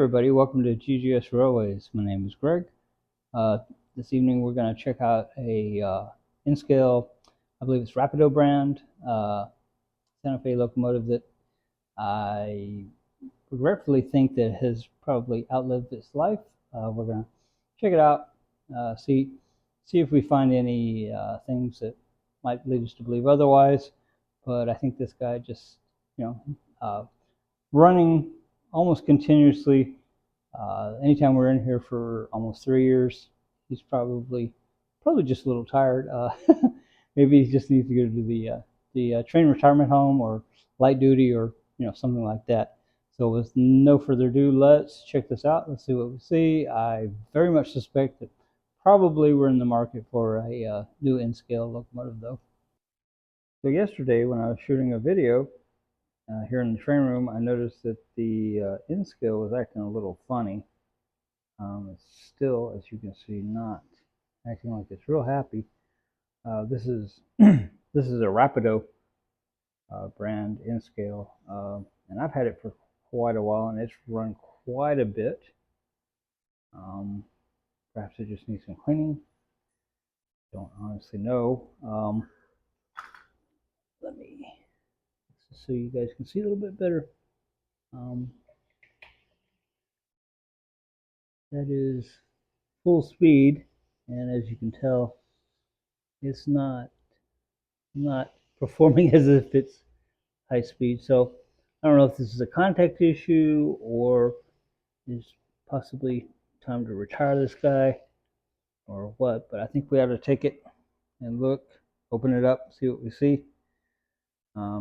everybody, welcome to GGS Railways. My name is Greg. This evening we're going to check out a N-scale, I believe it's Rapido brand, Santa Fe locomotive that I regretfully think that has probably outlived its life. We're going to check it out, see if we find any things that might lead us to believe otherwise. But I think this guy just, running almost continuously. Anytime we're in here for almost 3 years, he's probably just a little tired. Maybe he just needs to go to the train retirement home or light duty or something like that. So with no further ado, let's check this out. Let's see what we see. I very much suspect that probably we're in the market for a new N-scale locomotive though. So yesterday when I was shooting a video here in the train room, I noticed that the N-scale was acting a little funny. It's still, as you can see, not acting like it's real happy. This is this is a Rapido brand N-scale, and I've had it for quite a while, and it's run quite a bit. Perhaps it just needs some cleaning. Don't honestly know. Let me, so you guys can see a little bit better. That is full speed, and as you can tell, it's not performing as if it's high speed. So I don't know if this is a contact issue or is possibly time to retire this guy or what, but I think we ought to take it and look, open it up, see what we see.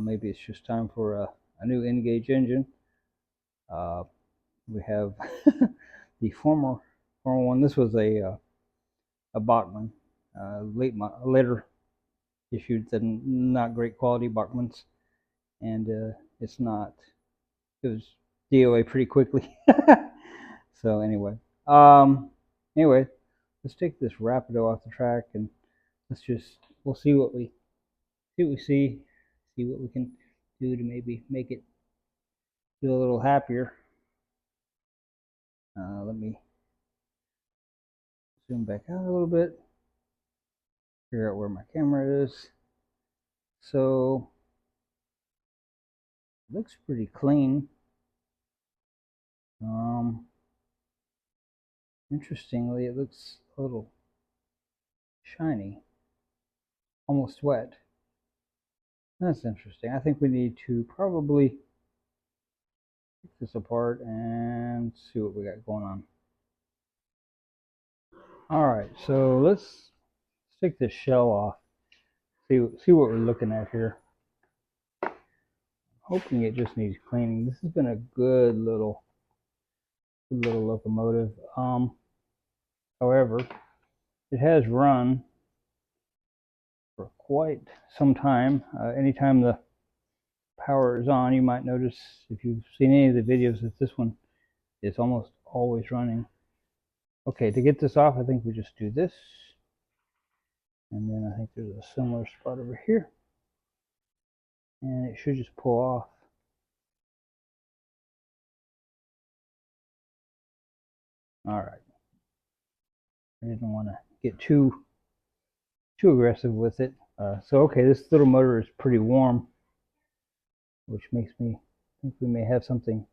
Maybe it's just time for a new N-gauge engine. We have the former one. This was a Bachmann, later issued the not great quality Bachmanns, and it was DOA pretty quickly. So anyway, let's take this Rapido off the track and we'll see what we see what we can do to maybe make it feel a little happier. Let me zoom back out a little bit, figure out where my camera is. So it looks pretty clean. Interestingly, it looks a little shiny, almost wet. That's interesting. I think we need to probably take this apart and see what we got going on. All right, so let's take this shell off. See what we're looking at here. I'm hoping it just needs cleaning. This has been a good little locomotive. However, it has run for quite some time. Anytime the power is on, you might notice, if you've seen any of the videos, that this one is almost always running. Okay, to get this off, I think we just do this. And then I think there's a similar spot over here. And it should just pull off. All right. I didn't want to get too aggressive with it. So okay, this little motor is pretty warm, which makes me think we may have something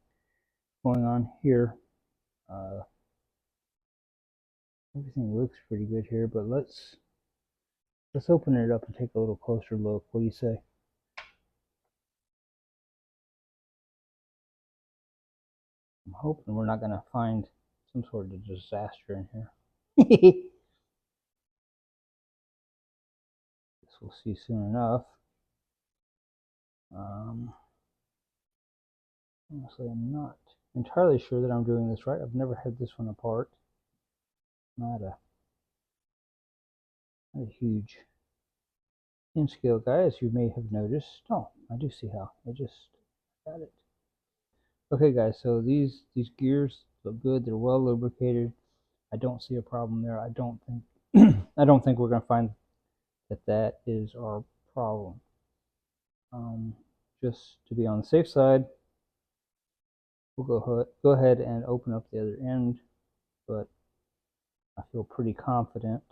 going on here. Everything looks pretty good here, but let's open it up and take a little closer look. What do you say? I'm hoping we're not going to find some sort of disaster in here. This we'll see soon enough. Honestly, I'm not entirely sure that I'm doing this right. I've never had this one apart. Not a huge N-scale guy, as you may have noticed. Oh, I do see how. I just got it. Okay, guys. So these gears look good. They're well lubricated. I don't see a problem there. I don't think we're going to find that is our problem. Just to be on the safe side, we'll go ahead and open up the other end, but I feel pretty confident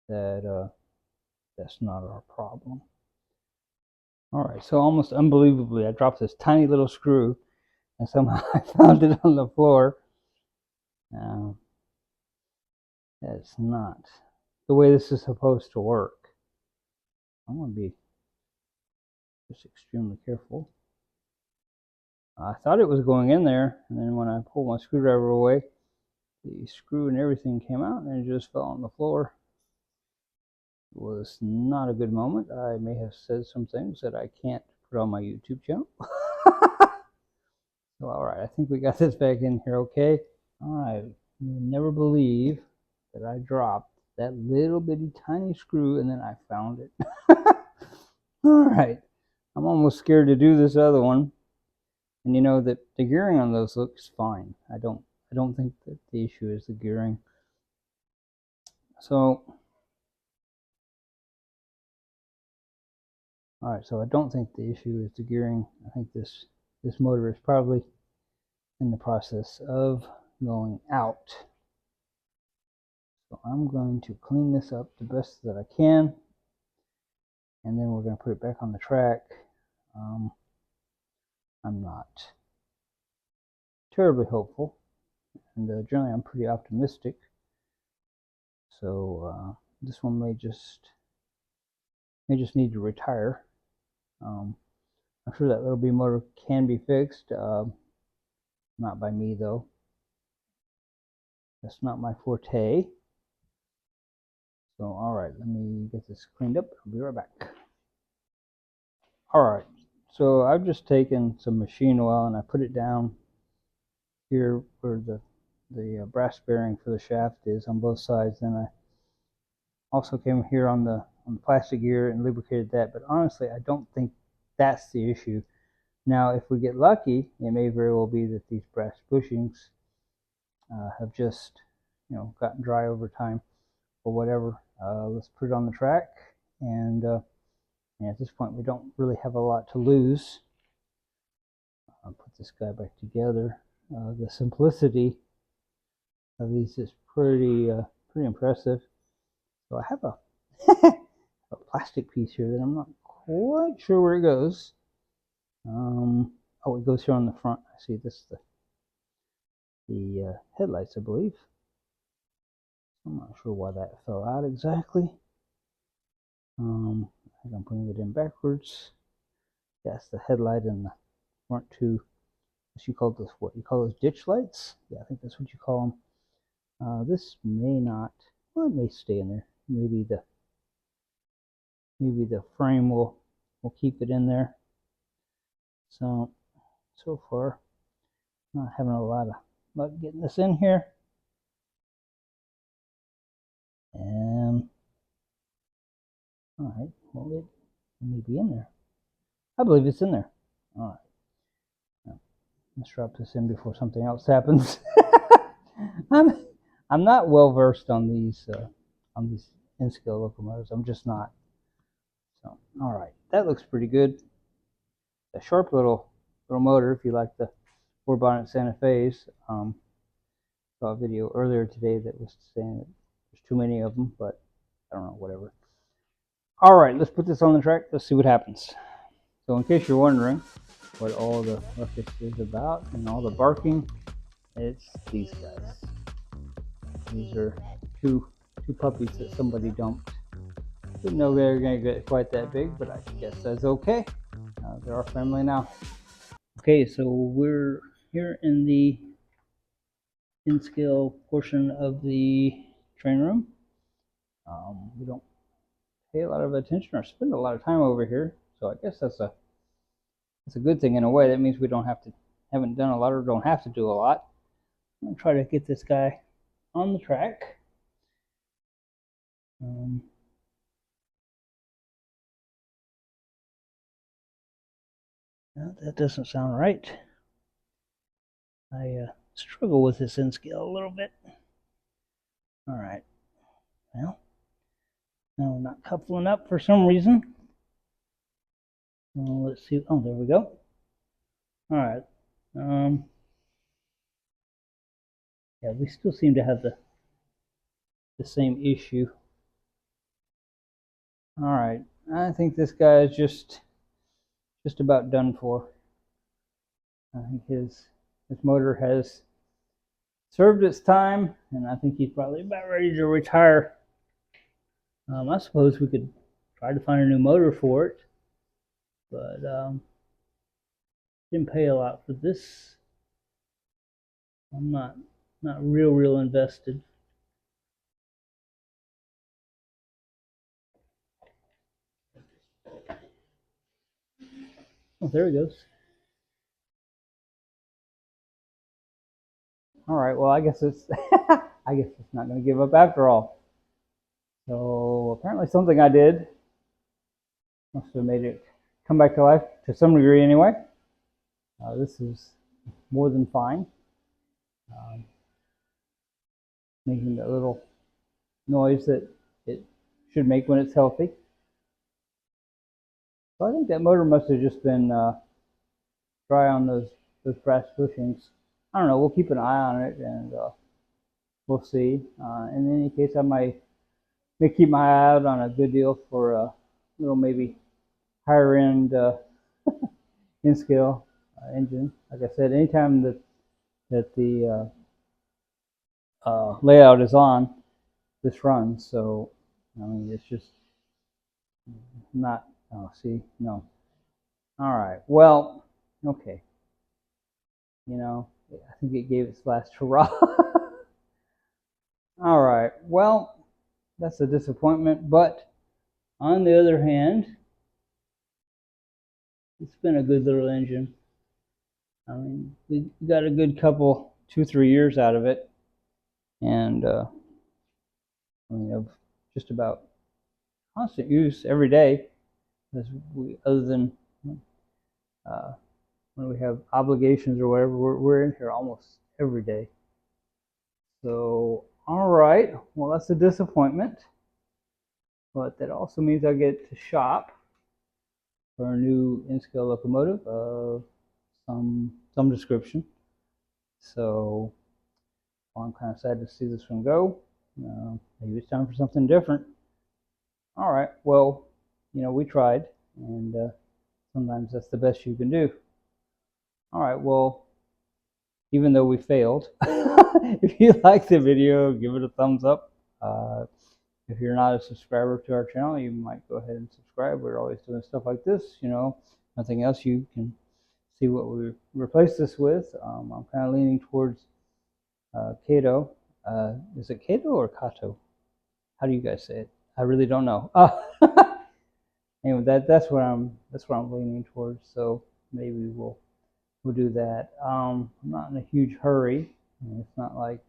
that that's not our problem. All right, so almost unbelievably, I dropped this tiny little screw, and somehow I found it on the floor. That's not the way this is supposed to work. I'm going to be just extremely careful. I thought it was going in there, and then when I pulled my screwdriver away, the screw and everything came out, and it just fell on the floor. It was not a good moment. I may have said some things that I can't put on my YouTube channel. So, all right, I think we got this back in here okay. All right, you'll never believe that I dropped that little bitty tiny screw, and then I found it. All right, I'm almost scared to do this other one. And you know that the gearing on those looks fine. I don't think that the issue is the gearing. So, all right, so I don't think the issue is the gearing. I think this motor is probably in the process of going out. So I'm going to clean this up the best that I can, and then we're going to put it back on the track. I'm not terribly hopeful, and generally I'm pretty optimistic. So this one may just need to retire. I'm sure that little B motor can be fixed. Not by me though. That's not my forte. So all right, let me get this cleaned up. I'll be right back. All right, so I've just taken some machine oil and I put it down here where the brass bearing for the shaft is on both sides. Then I also came here on the plastic gear and lubricated that. But honestly, I don't think that's the issue. Now, if we get lucky, it may very well be that these brass bushings have just, gotten dry over time or whatever. Let's put it on the track, and at this point, we don't really have a lot to lose. I'll put this guy back together. The simplicity of these is pretty impressive. So I have a plastic piece here that I'm not quite sure where it goes. Oh, it goes here on the front. I see this is the headlights, I believe. I'm not sure why that fell out exactly. I think I'm putting it in backwards. That's the headlight and the front two. What you call those ditch lights? Yeah, I think that's what you call them. This may not. Well, it may stay in there. Maybe the frame will keep it in there. So far, not having a lot of luck getting this in here. All right, well, it may be in there. I believe it's in there. All right. Now, let's drop this in before something else happens. I'm not well versed on these in-scale locomotives. I'm just not. So, all right, that looks pretty good. A sharp little motor, if you like the 4-bonnet Santa Fe's. Saw a video earlier today that was saying that there's too many of them, but I don't know, whatever. All right, let's put this on the track. Let's see what happens. So in case you're wondering what all the ruckus is about and all the barking, it's these guys. These are two puppies that somebody dumped. Didn't know they were going to get quite that big, but I guess that's okay. They're our family now. Okay, so we're here in the in-scale portion of the train room. We don't pay a lot of attention or spend a lot of time over here, so I guess that's a good thing in a way. That means we haven't done a lot or don't have to do a lot. I'm gonna try to get this guy on the track. No, that doesn't sound right. I struggle with this in scale a little bit. All right. Well, no, not coupling up for some reason. Let's see. Oh, there we go. All right. Yeah, we still seem to have the same issue. All right, I think this guy is just about done for. I think his motor has served its time, and I think he's probably about ready to retire. I suppose we could try to find a new motor for it, but didn't pay a lot for this. I'm not real invested. Oh, there he goes. All right. Well, I guess it's I guess it's not going to give up after all. So apparently something I did must have made it come back to life to some degree anyway. This is more than fine. Um, Making that little noise that it should make when it's healthy. So I think that motor must have just been dry on those brass bushings. I don't know. We'll keep an eye on it and we'll see. In any case, I may keep my eye out on a good deal for a little maybe higher end in scale engine. Like I said, anytime that the layout is on, this runs. So I mean, it's just not. Oh, see, no. All right. Well, okay. You know, I think it gave its last hurrah. All right. Well, that's a disappointment. But on the other hand, it's been a good little engine. I mean, we got a good couple, 2-3 years out of it, and I mean, of just about constant use every day. Other than when we have obligations or whatever, we're in here almost every day. So, all right, well, that's a disappointment, but that also means I get to shop for a new in-scale locomotive of some description. So, well, I'm kind of sad to see this one go. Maybe it's time for something different. All right, well, we tried, and sometimes that's the best you can do. All right, well, even though we failed, if you like the video, give it a thumbs up. If you're not a subscriber to our channel, you might go ahead and subscribe. We're always doing stuff like this, nothing else. You can see what we replace this with. I'm kind of leaning towards Kato. Is it Kato or Kato? How do you guys say it? I really don't know. Anyway, that's what I'm leaning towards. So maybe we'll do that. I'm not in a huge hurry. I mean, it's not like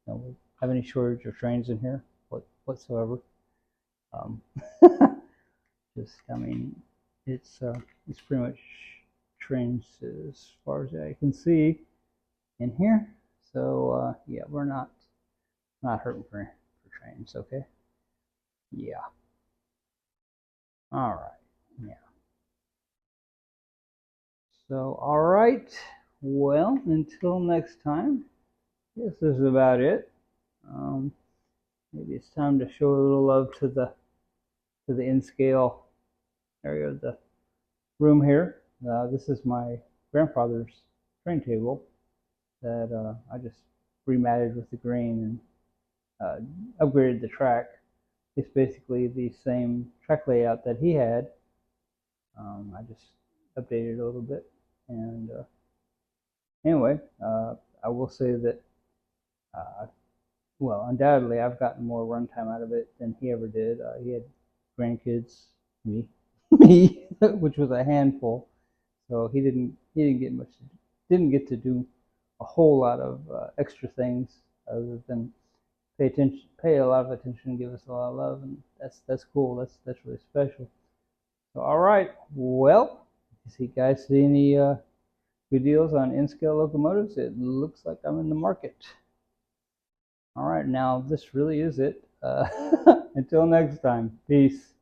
we have any shortage of trains in here whatsoever. I mean, it's pretty much trains as far as I can see in here. So yeah, we're not hurting for trains. Okay. Yeah. All right. Yeah. So, all right. Well, until next time, I guess this is about it. Maybe it's time to show a little love to the in-scale area of the room here. This is my grandfather's train table that I just rematted with the green and upgraded the track. It's basically the same track layout that he had. I just updated it a little bit. And anyway, I will say that, well, undoubtedly, I've gotten more runtime out of it than he ever did. He had grandkids, me, which was a handful. So he didn't get to do a whole lot of extra things other than pay a lot of attention, give us a lot of love, and that's cool. That's really special. So, all right, well, if you guys see any good deals on in-scale locomotives, it looks like I'm in the market. All right, now this really is it. Until next time, peace.